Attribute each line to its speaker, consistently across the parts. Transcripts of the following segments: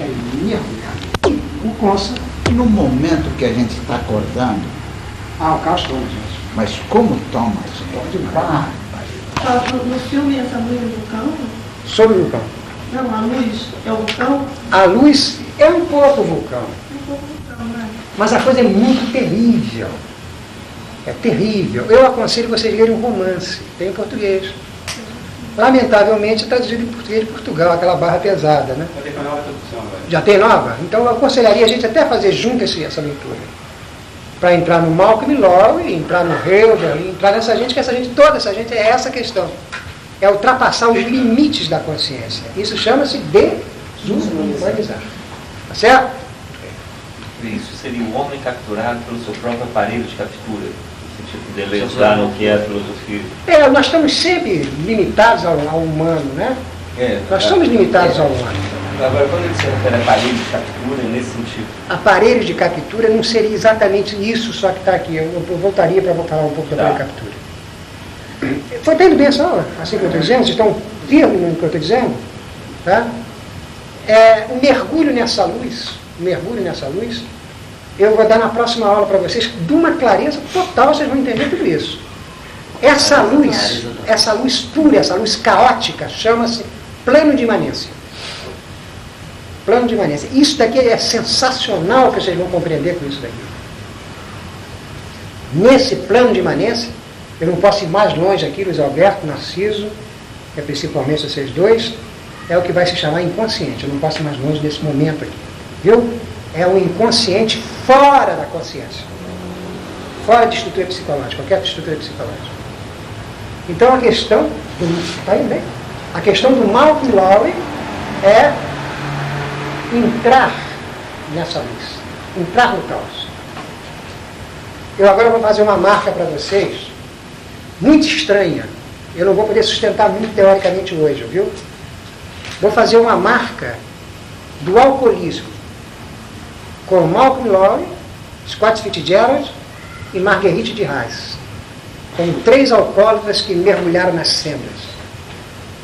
Speaker 1: é mergulhar. O Consa,
Speaker 2: No momento que a gente está acordando,
Speaker 1: o caos todo, gente.
Speaker 2: mas como toma, gente?
Speaker 1: Pode demais.
Speaker 3: No filme, essa luz do vulcão?
Speaker 1: Sobre o vulcão.
Speaker 3: Não, a luz é o vulcão?
Speaker 1: A luz é um pouco vulcão.
Speaker 3: Um pouco vulcão, né?
Speaker 1: Mas a coisa é muito terrível. É terrível. Eu aconselho vocês lerem um romance. Tem em português. Lamentavelmente traduzido em português de Portugal, aquela barra pesada, né?
Speaker 4: Já tem uma nova tradução agora.
Speaker 1: Já tem nova? Então eu aconselharia a gente até fazer junto essa leitura. Para entrar no Malcolm Lowry, entrar no Hegel, entrar nessa gente, que essa gente, toda essa gente, é essa questão. É ultrapassar os limites da consciência. Isso chama-se desumanizar. Tá certo?
Speaker 5: Isso seria o homem capturado pelo seu próprio aparelho de captura, no sentido de legislar no que é a filosofia.
Speaker 1: Nós estamos sempre limitados ao humano, né? Nós somos limitados ao humano.
Speaker 5: Agora, quando ele se refere a aparelho de captura, é nesse sentido.
Speaker 1: Aparelho de captura não seria exatamente isso, só que está aqui. Eu voltaria para falar um pouco da aparelho de captura. Foi entendendo bem essa aula? Assim que eu estou dizendo? Vocês estão firmes no que eu estou dizendo? Tá? Um mergulho nessa luz, eu vou dar na próxima aula para vocês, de uma clareza total, vocês vão entender tudo isso. Essa luz pura, essa luz caótica, chama-se plano de imanência. Plano de imanência. Isso daqui é sensacional que vocês vão compreender com isso daqui. Nesse plano de imanência, eu não posso ir mais longe aqui, Luiz Alberto, Narciso, que é principalmente vocês dois, é o que vai se chamar inconsciente. Eu não posso ir mais longe desse momento aqui. Viu? É um inconsciente fora da consciência. Fora de estrutura psicológica, qualquer estrutura psicológica. Então a questão, está aí bem? A questão do Malcolm Lowry é entrar nessa luz, entrar no caos. Eu agora vou fazer uma marca para vocês, muito estranha. Eu não vou poder sustentar muito teoricamente hoje, viu? Vou fazer uma marca do alcoolismo com Malcolm Lowry, Scott Fitzgerald e Marguerite de Haas, com 3 alcoólatras que mergulharam nas sendas.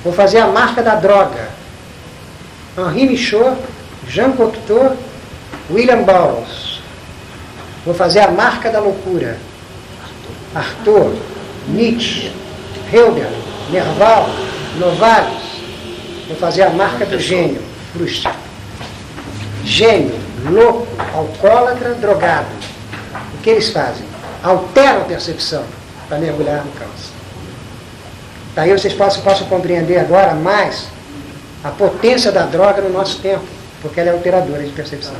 Speaker 1: Vou fazer a marca da droga, Henri Michaud, Jean Cocteau, William Burroughs. Vou fazer a marca da loucura, Arthur, Nietzsche, Hegel, Nerval, Novalis. Vou fazer a marca do gênio, Proust. Gênio, louco, alcoólatra, drogado. O que eles fazem? Alteram a percepção para mergulhar no caos. Daí vocês possam compreender agora mais a potência da droga no nosso tempo, porque ela é alteradora de percepção.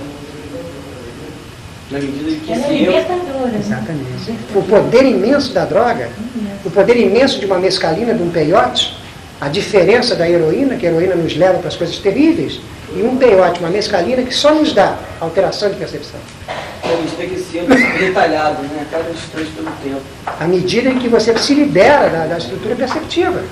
Speaker 4: Na medida em que
Speaker 3: Ela é libertadora.
Speaker 1: Exatamente. O poder imenso da droga, o poder imenso de uma mescalina, de um peiote, a diferença da heroína, que a heroína nos leva para as coisas terríveis, e um peiote, uma mescalina, que só nos dá alteração de percepção.
Speaker 6: A gente tem que ser detalhado, né? Cada instante todo tempo.
Speaker 1: À medida em que você se libera da estrutura perceptiva.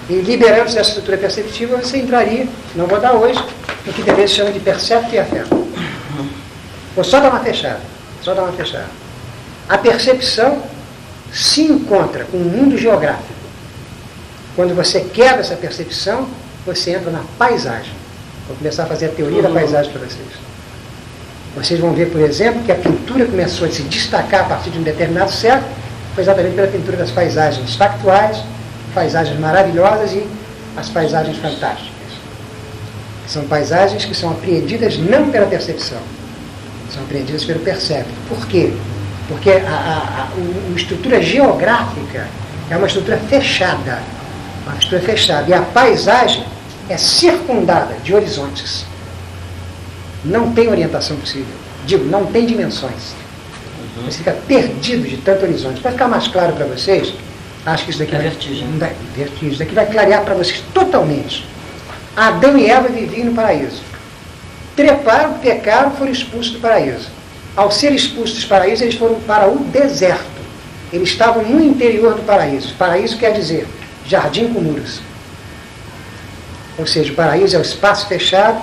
Speaker 1: E liberando-se dessa estrutura perceptiva, você entraria, não vou dar hoje, no que Deleuze chama de percepto e afeto. Vou só dar uma fechada. A percepção se encontra com o mundo geográfico. Quando você quebra essa percepção, você entra na paisagem. Vou começar a fazer a teoria da paisagem para vocês. Vocês vão ver, por exemplo, que a pintura começou a se destacar a partir de um determinado século, foi exatamente pela pintura das paisagens factuais, paisagens maravilhosas e as paisagens fantásticas. São paisagens que são apreendidas não pela percepção, são apreendidas pelo percepto. Por quê? Porque a estrutura geográfica é uma estrutura fechada. E a paisagem é circundada de horizontes. Não tem orientação possível. Digo, não tem dimensões. Você fica perdido de tanto horizonte. Para ficar mais claro para vocês, acho que isso daqui vertigem. Isso daqui vai clarear para vocês totalmente. Adão e Eva viviam no paraíso. Treparam, pecaram, foram expulsos do paraíso. Ao ser expulsos do paraíso, eles foram para o deserto. Eles estavam no interior do paraíso. Paraíso quer dizer jardim com muros. Ou seja, o paraíso é o espaço fechado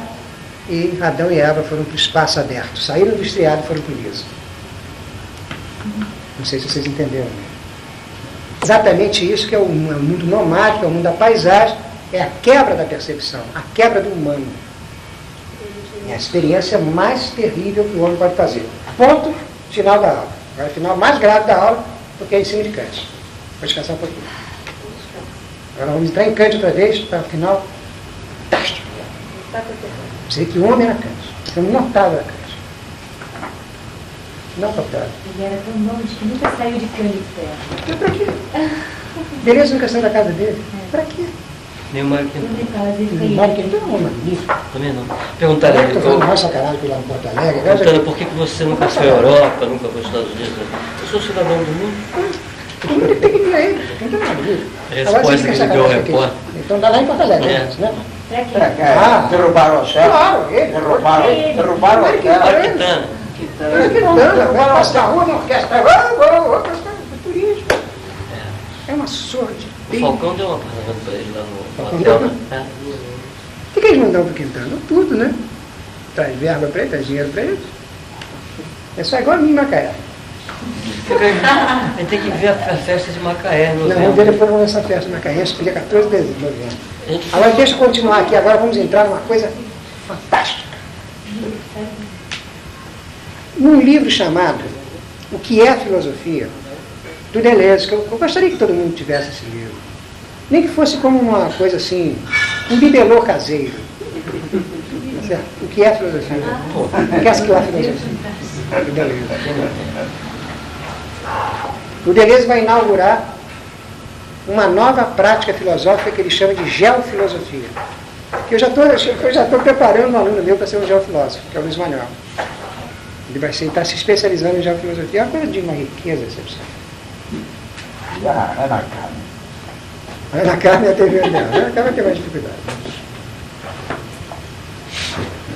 Speaker 1: e Adão e Eva foram para o espaço aberto. Saíram do estriado e foram para o liso. Não sei se vocês entenderam. Exatamente isso que é o mundo nomádico, é o mundo da paisagem, é a quebra da percepção, a quebra do humano. É a experiência mais terrível que o homem pode fazer. Ponto final da aula. Agora, o final mais grave da aula, porque é em cima de Kant. Vou descansar um pouquinho. Agora vamos entrar em Kant outra vez, para o final fantástico. Sei que o homem era Kant. Foi um notável era Kant. Não notável.
Speaker 3: Ele era tão bom que nunca saiu de cana de terra.
Speaker 1: Mas pra quê? Beleza nunca saiu da casa dele. Pra quê?
Speaker 7: Nenhuma que
Speaker 1: Não, que ele não é um magnífico.
Speaker 7: também não. Perguntaram
Speaker 1: Eu
Speaker 7: ele,
Speaker 1: estou falando mais sacanagem que lá no Porto Alegre.
Speaker 7: perguntando por que você nunca foi à Europa, nunca foi aos Estados Unidos. Eu sou cidadão do mundo.
Speaker 1: Todo mundo tem que vir a ele. Então, não,
Speaker 7: A resposta que ele deu ao repórter.
Speaker 1: Então dá lá em Porto Alegre,
Speaker 7: É.
Speaker 1: né?
Speaker 3: Pra quê?
Speaker 2: Derrubaram o hotel.
Speaker 1: Claro, ele.
Speaker 2: Derrubaram o hotel.
Speaker 7: Paquitana.
Speaker 1: Vai passar a rua na orquestra. Turismo. É uma sorte.
Speaker 7: O Falcão deu um apartamento para ele lá no
Speaker 1: Falcão
Speaker 7: hotel,
Speaker 1: deu?
Speaker 7: né? É.
Speaker 1: O que eles mandam pro Quintana? Tudo, né? Traz verba para ele, traz dinheiro para ele. É só igual a mim em Macaé.
Speaker 7: A gente tem que ver a festa de Macaé, no
Speaker 1: Não, vamos ver depois vamos nessa festa em Macaé, dia 14 de novembro. Agora deixa eu continuar aqui, agora vamos entrar numa coisa fantástica. Num livro chamado O que é Filosofia, do Deleuze, que eu gostaria que todo mundo tivesse esse livro. Nem que fosse como uma coisa assim, um bibelô caseiro. Tá certo? O que é filosofia? O que é a filosofia? Do Deleuze. O Deleuze vai inaugurar uma nova prática filosófica que ele chama de geofilosofia. Que eu já estou preparando um aluno meu para ser um geofilósofo, que é o Luiz Manuel. Ele vai estar se especializando em geofilosofia. É uma coisa de uma riqueza excepcional.
Speaker 2: É na carne.
Speaker 1: Mas na carne é a TV dela. Na carne vai ter mais dificuldade.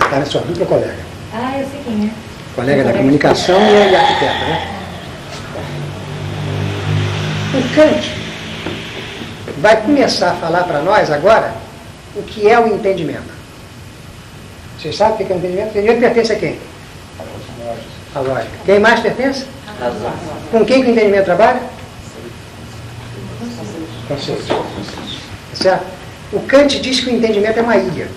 Speaker 1: Está na sua dupla colega.
Speaker 3: Ah, eu sei quem é.
Speaker 1: Colega da comunicação e arquiteta, né? O Kant vai começar a falar para nós agora o que é o entendimento. Vocês sabem o que é o entendimento? O entendimento pertence a quem? A lógica. Quem mais pertence?
Speaker 7: Razão.
Speaker 1: Com quem que o entendimento trabalha? Conceito. Tá certo? O Kant diz que o entendimento é uma ilha.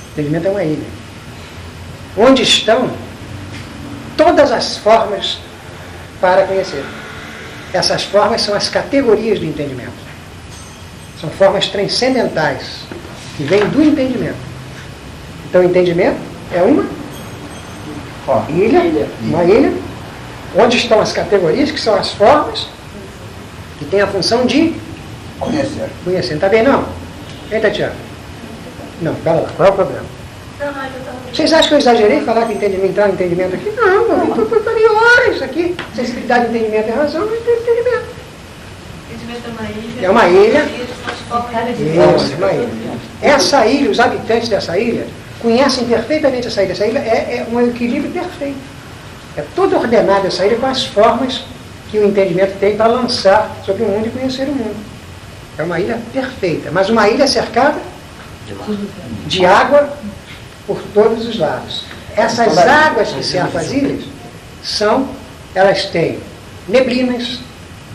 Speaker 1: O entendimento é uma ilha. Onde estão todas as formas para conhecer. Essas formas são as categorias do entendimento. São formas transcendentais, que vêm do entendimento. Então, o entendimento é uma ilha, onde estão as categorias, que são as formas, que têm a função de
Speaker 2: Conhecer.
Speaker 1: conhecer. Não está bem, não? Hein, Tatiana? Não, pera lá, qual é o problema? Vocês acham que eu exagerei em falar que entrar no entendimento aqui? Não, eu falei horas aqui. Sensibilidade, entendimento e razão, entendimento. É uma ilha. Isso, uma ilha. Essa ilha, os habitantes dessa ilha, conhecem perfeitamente essa ilha. Essa ilha é um equilíbrio perfeito. É toda ordenada essa ilha com as formas que o entendimento tem para lançar sobre o mundo e conhecer o mundo. É uma ilha perfeita, mas uma ilha cercada de água por todos os lados. Essas águas que cercam as ilhas elas têm neblinas,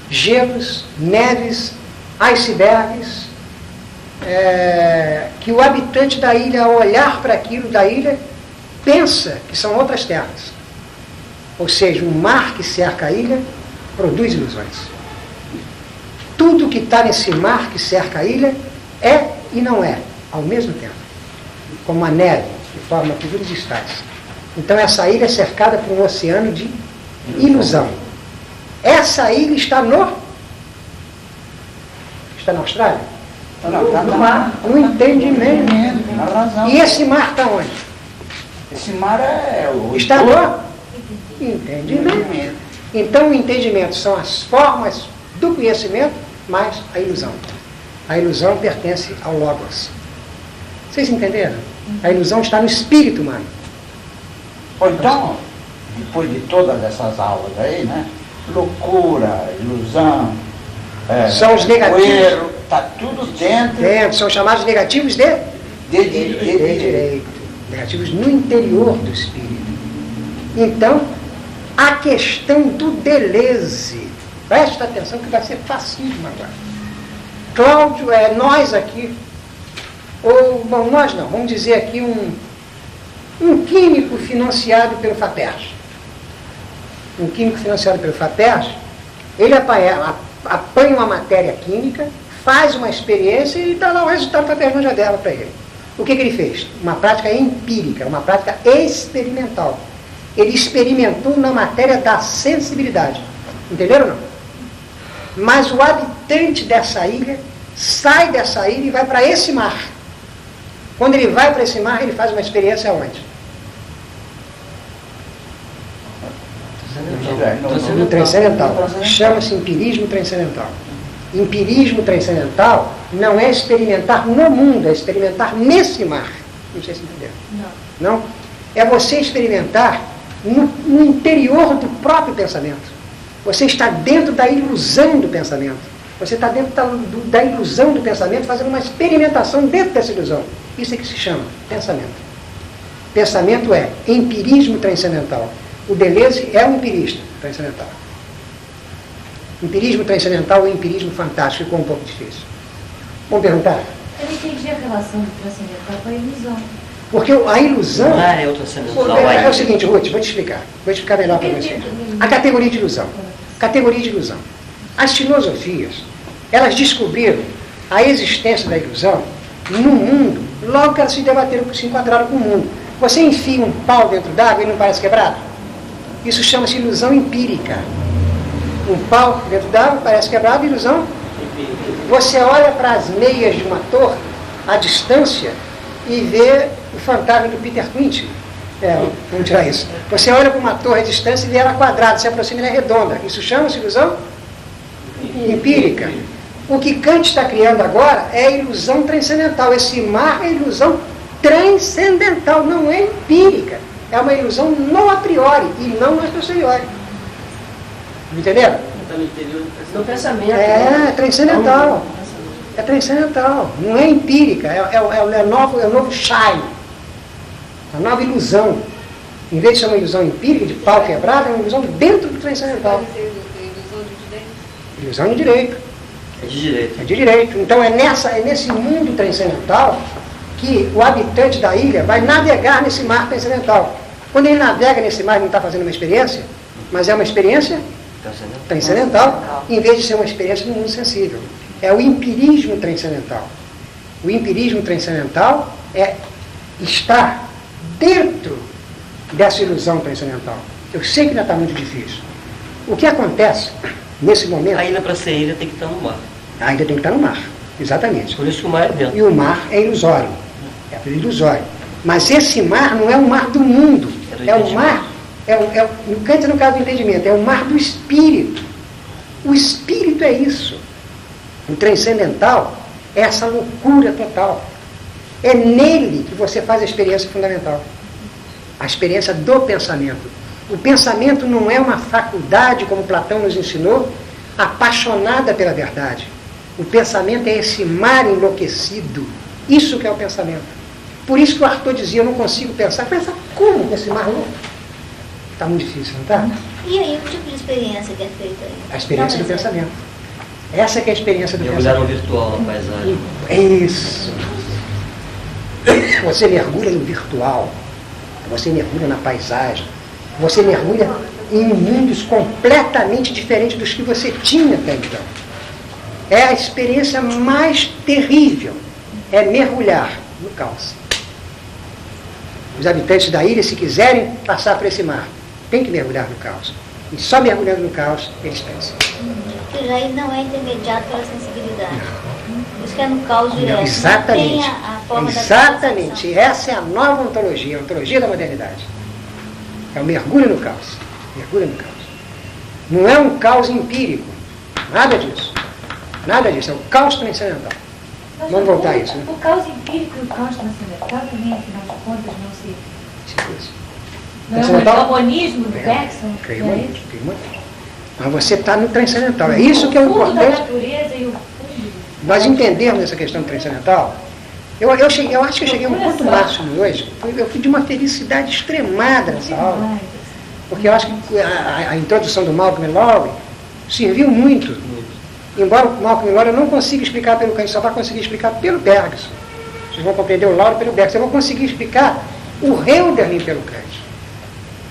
Speaker 1: gelos, neves, icebergs, que o habitante da ilha, ao olhar para aquilo da ilha, pensa que são outras terras. Ou seja, o mar que cerca a ilha produz ilusões. Tudo que está nesse mar que cerca a ilha é e não é, ao mesmo tempo. Como a neve, que forma figuras estáticas. Então essa ilha é cercada por um oceano de ilusão. Essa ilha está na Austrália?
Speaker 2: No mar.
Speaker 1: No entendimento.
Speaker 2: Na razão.
Speaker 1: E esse mar está onde?
Speaker 2: Esse mar é o...
Speaker 1: Está no entendimento. Então o entendimento são as formas do conhecimento mais a ilusão. A ilusão pertence ao Logos. Vocês entenderam? A ilusão está no espírito humano.
Speaker 2: Ou então, depois de todas essas aulas aí, né? Loucura, ilusão,
Speaker 1: São os negativos.
Speaker 2: o erro, está tudo dentro
Speaker 1: São chamados negativos de
Speaker 2: de direito.
Speaker 1: Negativos no interior do espírito. Então, a questão do Deleuze, presta atenção que vai ser facílimo agora. Cláudio, nós aqui, Ou, bom, nós não, vamos dizer aqui um químico financiado pelo FAPERJ. Um químico financiado pelo FAPERJ, ele apanha uma matéria química, faz uma experiência e dá lá o resultado para a manja dela para ele. O que ele fez? Uma prática empírica, uma prática experimental. Ele experimentou na matéria da sensibilidade. Entenderam ou não? Mas o habitante dessa ilha sai dessa ilha e vai para esse mar. Quando ele vai para esse mar, ele faz uma experiência onde? No transcendental. Chama-se empirismo transcendental. Empirismo transcendental não é experimentar no mundo, é experimentar nesse mar. Não sei se entenderam. Não? É você experimentar no interior do próprio pensamento. Você está dentro da ilusão do pensamento. Você está dentro da ilusão do pensamento, fazendo uma experimentação dentro dessa ilusão. Isso é que se chama pensamento. Pensamento é empirismo transcendental. O Deleuze é um empirista transcendental. Empirismo transcendental ou empirismo fantástico, ficou um pouco difícil. Vamos perguntar?
Speaker 3: Eu não entendi a relação do transcendental com a ilusão.
Speaker 1: Porque a ilusão...
Speaker 7: É o transcendental.
Speaker 1: É o seguinte, Ruth, vou te explicar. Vou te explicar melhor para você. A categoria de ilusão. Categoria de ilusão. As filosofias, elas descobriram a existência da ilusão no mundo, logo que elas se debateram, se enquadraram com o mundo. Você enfia um pau dentro d'água e ele não parece quebrado? Isso chama-se ilusão empírica. Um pau dentro d'água parece quebrado, ilusão. Você olha para as meias de uma torre, à distância, e vê o fantasma do Peter Quint. Vamos tirar isso. Você olha para uma torre à distância e vê ela quadrada, se aproxima e ela é redonda. Isso chama-se ilusão empírica. O que Kant está criando agora é a ilusão transcendental. Esse mar é ilusão transcendental, não é empírica. É uma ilusão no a priori e não no posteriori. Entenderam?
Speaker 6: No pensamento.
Speaker 1: É transcendental. É transcendental. Não é empírica. É o novo shine. A nova ilusão. Em vez de ser uma ilusão empírica, de pau quebrado, é uma ilusão dentro do transcendental. Ilusão de direito.
Speaker 7: É de direito.
Speaker 1: É de direito. Então é nesse mundo transcendental que o habitante da ilha vai navegar nesse mar transcendental. Quando ele navega nesse mar, ele não está fazendo uma experiência, mas é uma experiência transcendental, em vez de ser uma experiência no mundo sensível. É o empirismo transcendental. O empirismo transcendental é estar dentro dessa ilusão transcendental. Eu sei que ainda está muito difícil. O que acontece nesse momento...
Speaker 7: A ilha, para ser ilha, tem que estar no mar.
Speaker 1: A ilha tem que estar no mar, exatamente.
Speaker 7: Por isso que o mar é dentro.
Speaker 1: E o mar é ilusório. É ilusório. Mas esse mar não é o mar do mundo. É o mar... no Kant, no caso do entendimento, é o mar do espírito. O espírito é isso. O transcendental é essa loucura total. É nele que você faz a experiência fundamental. A experiência do pensamento. O pensamento não é uma faculdade, como Platão nos ensinou, apaixonada pela verdade. O pensamento é esse mar enlouquecido. Isso que é o pensamento. Por isso que o Arthur dizia, eu não consigo pensar. Pensa como com esse mar louco? Está muito difícil, não está?
Speaker 8: E aí, que tipo de experiência que é feita aí?
Speaker 1: A experiência do pensamento. Essa que é a experiência do
Speaker 7: Mergulhar
Speaker 1: pensamento.
Speaker 7: no virtual, na paisagem.
Speaker 1: Isso. Você mergulha no virtual. Você mergulha na paisagem. Você mergulha em mundos completamente diferentes dos que você tinha até então. É a experiência mais terrível. É mergulhar no caos. Os habitantes da ilha, se quiserem passar por esse mar, tem que mergulhar no caos. E só mergulhando no caos, eles pensam.
Speaker 8: Que já ele não é intermediado pela sensibilidade. Por isso que é no caos direto.
Speaker 1: Não, exatamente.
Speaker 8: Não tem a forma
Speaker 1: Exatamente. Essa é a nova ontologia, a ontologia da modernidade. É o mergulho no caos. Mergulho no caos. Não é um caos empírico. Nada disso. Nada disso. É o caos transcendental. Vamos voltar a isso, né?
Speaker 3: O caos empírico e o caos transcendental também, afinal de contas, não se... Não é um antagonismo do Bergson?
Speaker 1: Creio muito. Mas você está no transcendental. É isso que é o
Speaker 3: fundo da
Speaker 1: importante.
Speaker 3: natureza e o fundo.
Speaker 1: Nós entendermos essa questão transcendental. Eu acho que eu cheguei a um ponto máximo hoje. Eu fui de uma felicidade extremada nessa aula. Porque eu acho que a introdução do Malcolm Lowry serviu muito. Embora o Malcolm Lowry eu não consiga explicar pelo Kant, só vai conseguir explicar pelo Bergson. Vocês vão compreender o Lauro pelo Bergson. Eu vou conseguir explicar o Hölderlin pelo Kant.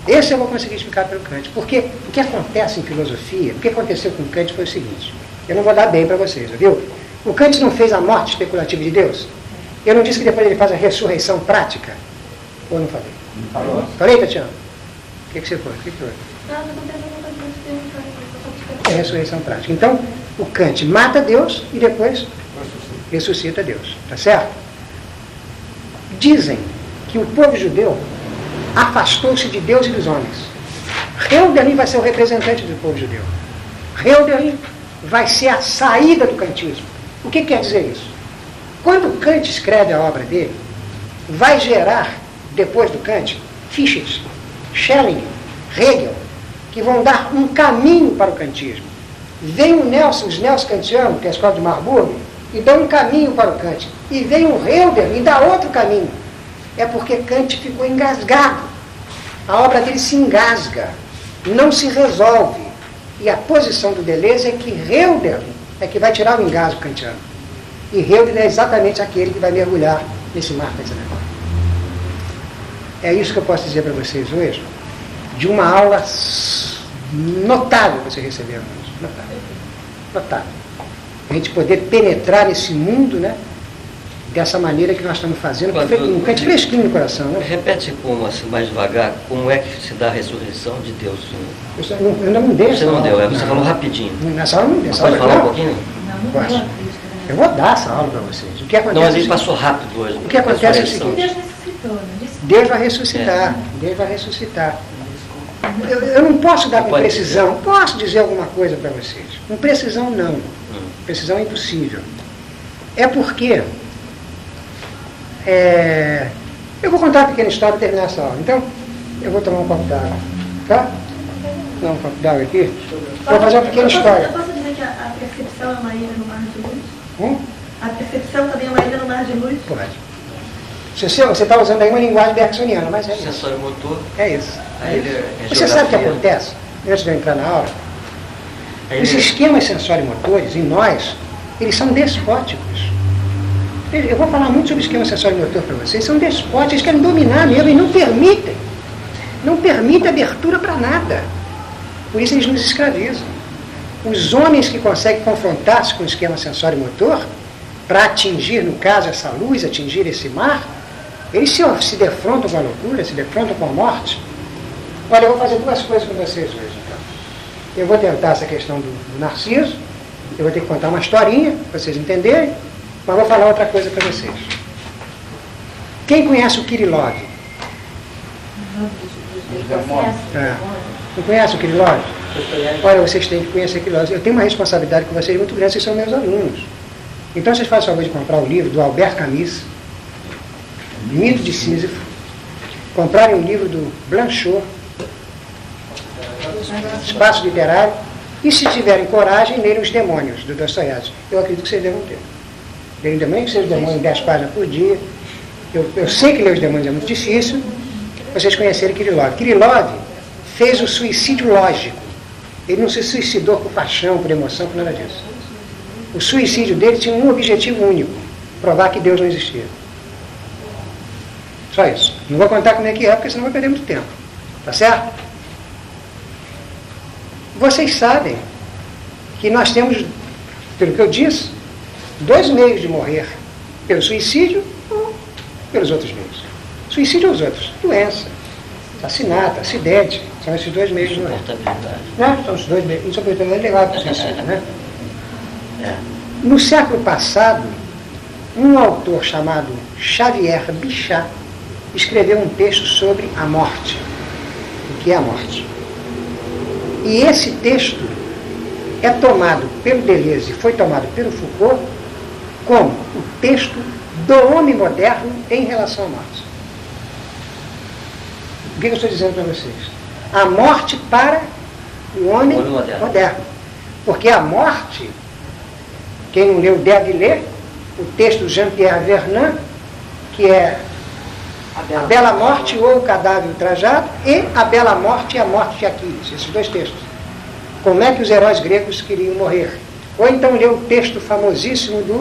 Speaker 1: Esse eu vou conseguir explicar pelo Kant. Porque o que acontece em filosofia, o que aconteceu com Kant foi o seguinte. Eu não vou dar bem para vocês, viu? O Kant não fez a morte especulativa de Deus? Eu não disse que depois ele faz a ressurreição prática? Ou não falei?
Speaker 2: Não falou?
Speaker 1: Falei, Tatiana? O que você foi? O que foi? É ressurreição prática. Então, o Kant mata Deus e depois ressuscita Deus. Tá certo? Dizem que o povo judeu afastou-se de Deus e dos homens. Hölderlin vai ser o representante do povo judeu. Hölderlin vai ser a saída do kantismo. O que quer dizer isso? Quando Kant escreve a obra dele, vai gerar, depois do Kant, Fichte, Schelling, Hegel, que vão dar um caminho para o kantismo. Vem os neos-kantianos, que é a escola de Marburg, e dão um caminho para o Kant. E vem o Hölderlin e dá outro caminho. É porque Kant ficou engasgado. A obra dele se engasga, não se resolve. E a posição do Deleuze é que Hölderlin é que vai tirar o engasgo kantiano. E Hölderlin é exatamente aquele que vai mergulhar nesse mar pensamento. É isso que eu posso dizer para vocês hoje, de uma aula notável que vocês receberam hoje. Notável. Notável. A gente poder penetrar nesse mundo, né? Dessa maneira que nós estamos fazendo, com Kant fresquinho no coração. Né?
Speaker 7: Repete como, assim, mais devagar, como é que se dá a ressurreição de Deus.
Speaker 1: Eu não dei essa aula.
Speaker 7: Você não deu, você falou rapidinho.
Speaker 1: Nessa aula não deu.
Speaker 7: Pode falar um pouquinho?
Speaker 1: Posso. Eu vou dar essa aula para vocês. O que acontece
Speaker 7: não, mas ele passou rápido hoje.
Speaker 1: O que acontece é o seguinte.
Speaker 3: Deus ressuscitou, não disse?
Speaker 1: Deus vai ressuscitar. Deus vai ressuscitar. Eu não posso dar com precisão. Posso dizer alguma coisa para vocês. Com precisão, não. Precisão é impossível. É porque... eu vou contar uma pequena história para terminar essa aula. Então, eu vou tomar um copo d'água. Tá? Não, um copo d'água aqui. Vou fazer uma pequena história.
Speaker 9: Eu posso dizer que a percepção é uma ilha no mar de luz? A percepção também é uma ilha no mar de luz?
Speaker 1: Pode. Você está usando aí uma linguagem bergsoniana, mas é isso.
Speaker 7: Sensório motor.
Speaker 1: É isso. Você sabe o que acontece? Antes de eu entrar na aula, os esquemas sensório-motores, em nós, eles são despóticos. Eu vou falar muito sobre esquema sensório-motor para vocês. São despóticos, eles querem dominar mesmo e não permitem. Não permitem abertura para nada. Por isso eles nos escravizam. Os homens que conseguem confrontar-se com o esquema sensório-motor, para atingir, no caso, essa luz, atingir esse mar, eles se defrontam com a loucura, se defrontam com a morte. Olha, eu vou fazer duas coisas com vocês hoje, então. Eu vou tentar essa questão do Narciso, eu vou ter que contar uma historinha, para vocês entenderem, mas vou falar outra coisa para vocês. Quem conhece o Kirillov? Não conhece o Kirillov? Olha, vocês têm que conhecer o Kirillov. Eu tenho uma responsabilidade com vocês muito grande, vocês são meus alunos. Então vocês fazem o favor de comprar o livro do Albert Camus, Mito de Sísifo, comprarem um livro do Blanchot, Espaço Literário, e se tiverem coragem, lerem Os Demônios, do Dostoiévski. Eu acredito que vocês devam ter. Lerem também que seja os demônios 10 páginas por dia. Eu sei que ler os demônios é muito difícil. Vocês conhecerem Kirillov. Kirillov fez o suicídio lógico. Ele não se suicidou por paixão, por emoção, por nada disso. O suicídio dele tinha um objetivo único: provar que Deus não existia. Só isso. Não vou contar como é que é, porque senão vai perder muito tempo. Tá certo? Vocês sabem que nós temos, pelo que eu disse, 2 meios de morrer: pelo suicídio ou pelos outros meios. Suicídio ou os outros? Doença, assassinato, acidente. São esses 2 meios de morrer. Né? São os 2 meios. Insuportabilidade levada para o suicídio, né? No século passado, um autor chamado Xavier Bichat escreveu um texto sobre a morte. O que é a morte? E esse texto é tomado pelo Deleuze, foi tomado pelo Foucault, como o texto do homem moderno em relação à morte. O que eu estou dizendo para vocês? A morte para o homem moderno. Porque a morte, quem não leu deve ler o texto do Jean-Pierre Vernant, que é A Bela Morte ou O Cadáver Ultrajado, e A Bela Morte e a Morte de Aquiles. Esses 2 textos. Como é que os heróis gregos queriam morrer. Ou então ler o texto famosíssimo do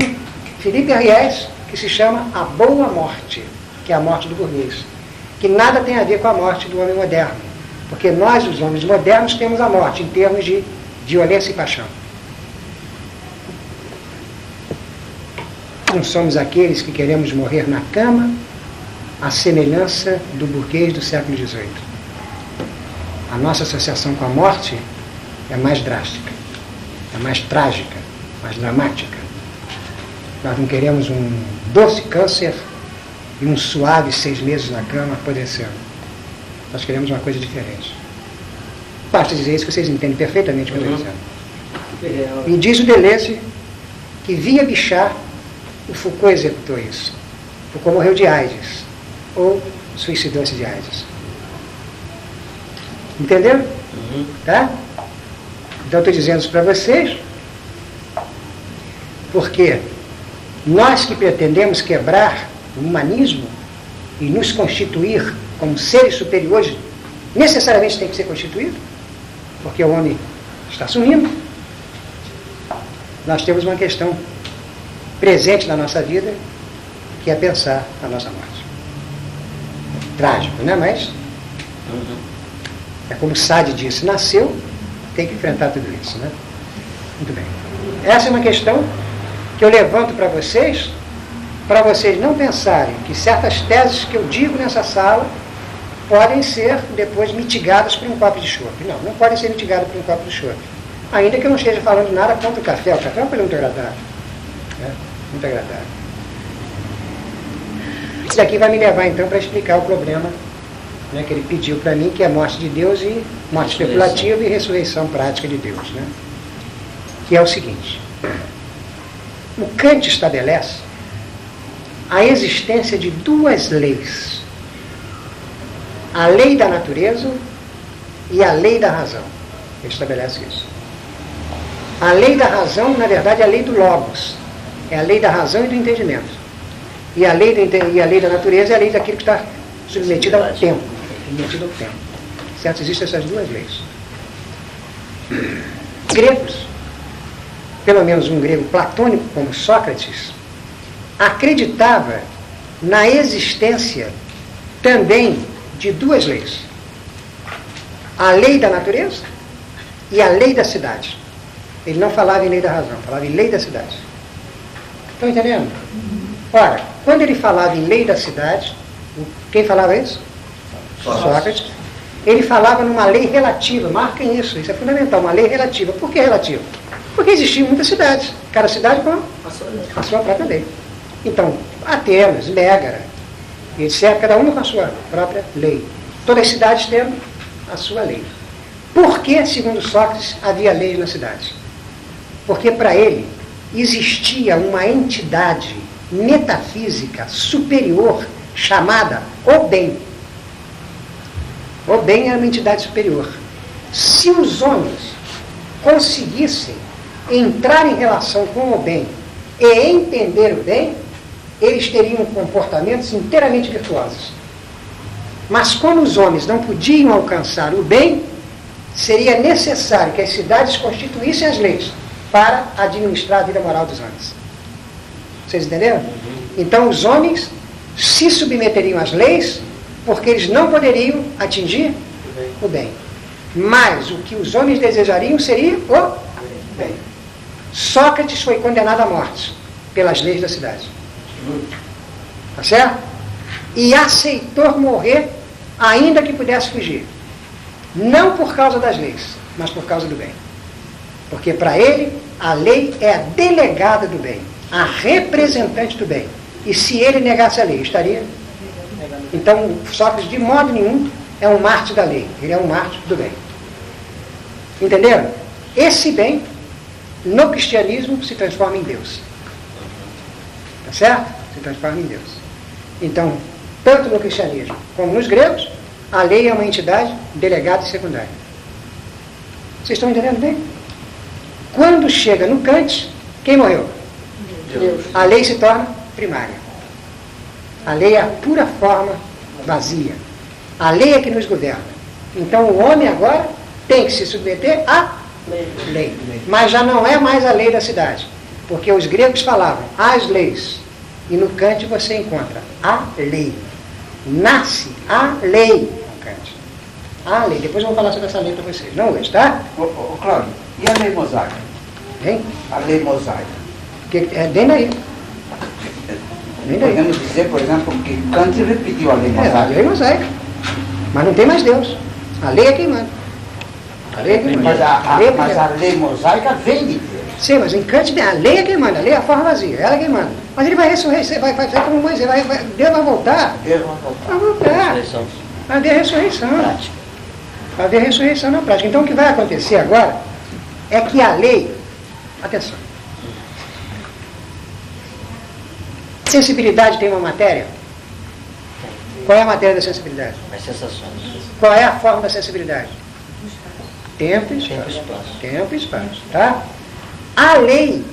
Speaker 1: Felipe Ries, que se chama a boa morte, que é a morte do burguês, que nada tem a ver com a morte do homem moderno, porque nós, os homens modernos, temos a morte em termos de violência e paixão. Não somos aqueles que queremos morrer na cama, à semelhança do burguês do século XVIII. A nossa associação com a morte é mais drástica, é mais trágica, mais dramática. Nós não queremos um doce câncer e um suave 6 meses na cama apodrecendo. Nós queremos uma coisa diferente. Basta dizer isso que vocês entendem perfeitamente o que eu estou dizendo. E diz o Deleuze que via Bichat, o Foucault executou isso. Foucault morreu de AIDS, ou suicidou-se de AIDS. Entenderam? Tá? Então eu estou dizendo isso para vocês, porque nós que pretendemos quebrar o humanismo e nos constituir como seres superiores, necessariamente tem que ser constituído, porque o homem está sumindo. Nós temos uma questão presente na nossa vida, que é pensar a nossa morte. Trágico, né? Mas é como Sade disse, nasceu, tem que enfrentar tudo isso, né? Muito bem. Essa é uma questão que eu levanto para vocês não pensarem que certas teses que eu digo nessa sala podem ser depois mitigadas por um copo de chope. Não, não podem ser mitigadas por um copo de chope. Ainda que eu não esteja falando nada contra o café. O café é uma coisa muito agradável. Né? Muito agradável. Isso daqui vai me levar então para explicar o problema, né, que ele pediu para mim, que é morte de Deus e morte especulativa e ressurreição prática de Deus. Né? Que é o seguinte. O Kant estabelece a existência de 2 leis. A lei da natureza e a lei da razão. Ele estabelece isso. A lei da razão, na verdade, é a lei do logos. É a lei da razão e do entendimento. E a lei da natureza é a lei daquilo que está submetido ao tempo. Submetido ao tempo. Certo? Existem essas 2 leis. Gregos, pelo menos um grego platônico como Sócrates, acreditava na existência também de 2 leis. A lei da natureza e a lei da cidade. Ele não falava em lei da razão, falava em lei da cidade. Estão entendendo? Ora, quando ele falava em lei da cidade, quem falava isso? Sócrates. Ele falava numa lei relativa, marquem isso é fundamental, uma lei relativa. Por que relativa? Porque existiam muitas cidades, cada cidade com a sua própria lei. Então, Atenas, Mégara, etc., cada uma com a sua própria lei. Todas as cidades tendo a sua lei. Por que, segundo Sócrates, havia leis nas cidades? Porque para ele existia uma entidade metafísica superior chamada o bem. O bem era uma entidade superior. Se os homens conseguissem entrar em relação com o bem e entender o bem, eles teriam comportamentos inteiramente virtuosos. Mas como os homens não podiam alcançar o bem, seria necessário que as cidades constituíssem as leis para administrar a vida moral dos homens. Vocês entenderam? Então os homens se submeteriam às leis porque eles não poderiam atingir o bem. Mas o que os homens desejariam seria o bem. Sócrates foi condenado à morte pelas leis da cidade. Tá certo? E aceitou morrer ainda que pudesse fugir. Não por causa das leis, mas por causa do bem. Porque para ele, a lei é a delegada do bem, a representante do bem. E se ele negasse a lei, estaria? Então, Sócrates, de modo nenhum, é um mártir da lei. Ele é um mártir do bem. Entenderam? Esse bem, no cristianismo, se transforma em Deus. Tá certo? Se transforma em Deus. Então, tanto no cristianismo como nos gregos, a lei é uma entidade delegada e secundária. Vocês estão entendendo bem? Quando chega no Kant, quem morreu? Deus. A lei se torna primária. A lei é a pura forma vazia. A lei é que nos governa. Então o homem agora tem que se submeter à lei. Mas já não é mais a lei da cidade. Porque os gregos falavam as leis E no Kant você encontra a lei. Nasce a lei no Kant. A lei. Depois eu vou falar sobre essa lei para vocês. Não hoje, tá?
Speaker 2: Cláudio, e a lei mosaica?
Speaker 1: Hein?
Speaker 2: A lei mosaica.
Speaker 1: Vem daí. Vem daí.
Speaker 2: Podemos dizer, por exemplo, que Kant repetiu a lei
Speaker 1: A
Speaker 2: mosaica.
Speaker 1: lei mosaica. Mas não tem mais Deus. A lei é quem manda. A lei é quem manda.
Speaker 2: Mas a lei mosaica vem de Deus.
Speaker 1: Sim, mas em Kant a lei é quem manda. A lei é a forma vazia. Ela é quem manda. Mas ele vai ressurreição, vai fazer como Moisés. Deus vai voltar.
Speaker 2: Deus vai voltar.
Speaker 1: Vai voltar.
Speaker 7: Ressurreição
Speaker 1: Vai haver ressurreição.
Speaker 7: prática.
Speaker 1: Vai haver ressurreição na prática. Então o que vai acontecer agora é que a lei... Atenção. Sensibilidade tem uma matéria? Qual é a matéria da sensibilidade?
Speaker 7: As sensações.
Speaker 1: Qual é a forma da sensibilidade? Tempo e espaço.
Speaker 7: Tempo e espaço.
Speaker 1: Tempo e espaço, tá? A lei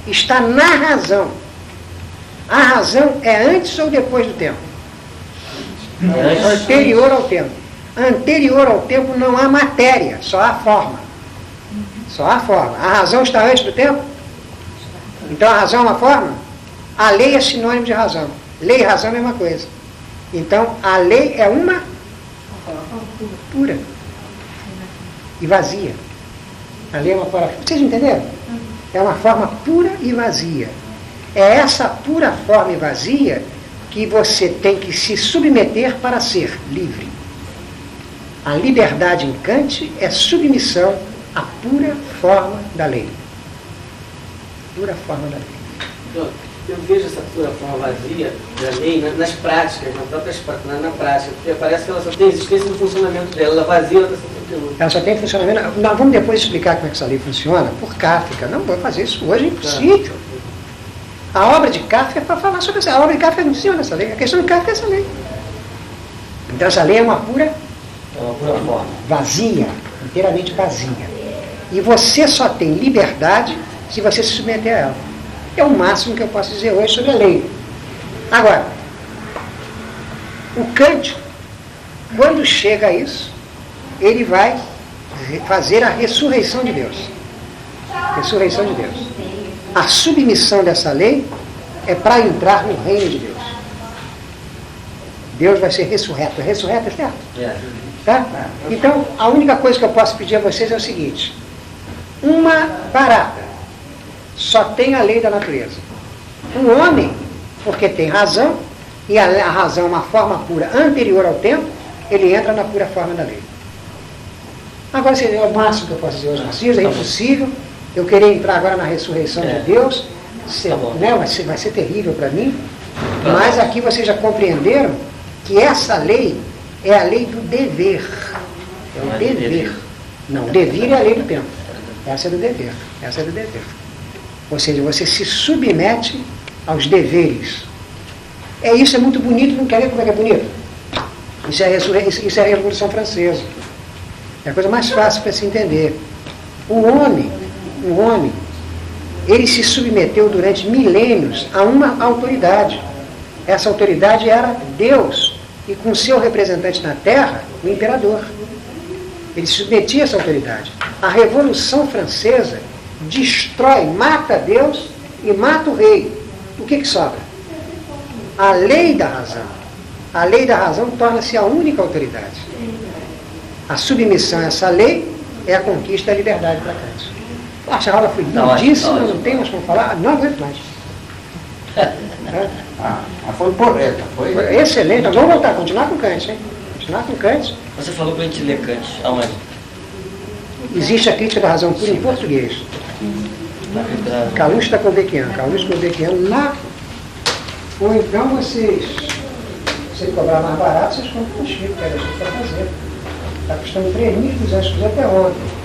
Speaker 1: está na razão. A razão é antes ou depois do tempo? Anterior ao tempo. Anterior ao tempo não há matéria, só há forma. Só há forma. A razão está antes do tempo? Então a razão é uma forma? A lei é sinônimo de razão. Lei e razão é a mesma coisa. Então a lei é uma pura e vazia. A lei é uma forma... Vocês entenderam? É uma forma pura e vazia. É essa pura forma e vazia que você tem que se submeter para ser livre. A liberdade em Kant é submissão à pura forma da lei. Pura forma da lei.
Speaker 6: Eu vejo essa pura forma vazia da lei nas práticas, na prática, porque parece que ela só tem existência no funcionamento dela, ela vazia, ela está sem conteúdo.
Speaker 1: Ela só tem funcionamento. Nós vamos depois explicar como é que essa lei funciona por Kafka. Não vou fazer isso hoje, é impossível. A obra de Kafka é para falar sobre essa. A obra de Kafka não funciona essa lei. A questão de Kafka é essa lei. Então essa lei é uma pura
Speaker 7: forma.
Speaker 1: vazia, inteiramente vazia. E você só tem liberdade se você se submeter a ela. É o máximo que eu posso dizer hoje sobre a lei. Agora, o Kant, quando chega a isso, ele vai fazer a ressurreição de Deus. Ressurreição de Deus. A submissão dessa lei é para entrar no reino de Deus. Deus vai ser ressurreto. Ressurreto é certo? Tá? Então, a única coisa que eu posso pedir a vocês é o seguinte. Uma barata só tem a lei da natureza. Um homem, porque tem razão, e a razão é uma forma pura anterior ao tempo, ele entra na pura forma da lei. Agora, é o máximo que eu posso dizer hoje, Narciso, é impossível. Eu querer entrar agora na ressurreição de Deus, vai ser terrível para mim, mas aqui vocês já compreenderam que essa lei é a lei do dever. É o dever. Não, o devir é a lei do tempo. Essa é do dever. Essa é do dever. Ou seja, você se submete aos deveres. Isso é muito bonito, não quer ver como é que é bonito? Isso é a Revolução Francesa. É a coisa mais fácil para se entender. O homem, ele se submeteu durante milênios a uma autoridade. Essa autoridade era Deus, e com seu representante na Terra, o imperador. Ele se submetia a essa autoridade. A Revolução Francesa destrói, mata Deus e mata o rei. O que sobra? A lei da razão. A lei da razão torna-se a única autoridade. A submissão a essa lei é a conquista da liberdade para Kant. Acha a aula foi lindíssima, não tem mais como falar? Não aguento mais.
Speaker 2: Foi correta. Foi
Speaker 1: excelente. Então, vamos voltar, continuar com Kant, hein? Continuar com Kant.
Speaker 7: Você falou para a gente ler Kant. Aonde?
Speaker 1: Existe a crítica da razão pura em português. Calouste da Convequiano. Lá. Ou então vocês, se ele cobrar mais barato, vocês compram com o Chico, que era Chico para fazer. Está custando 3.200 até ontem.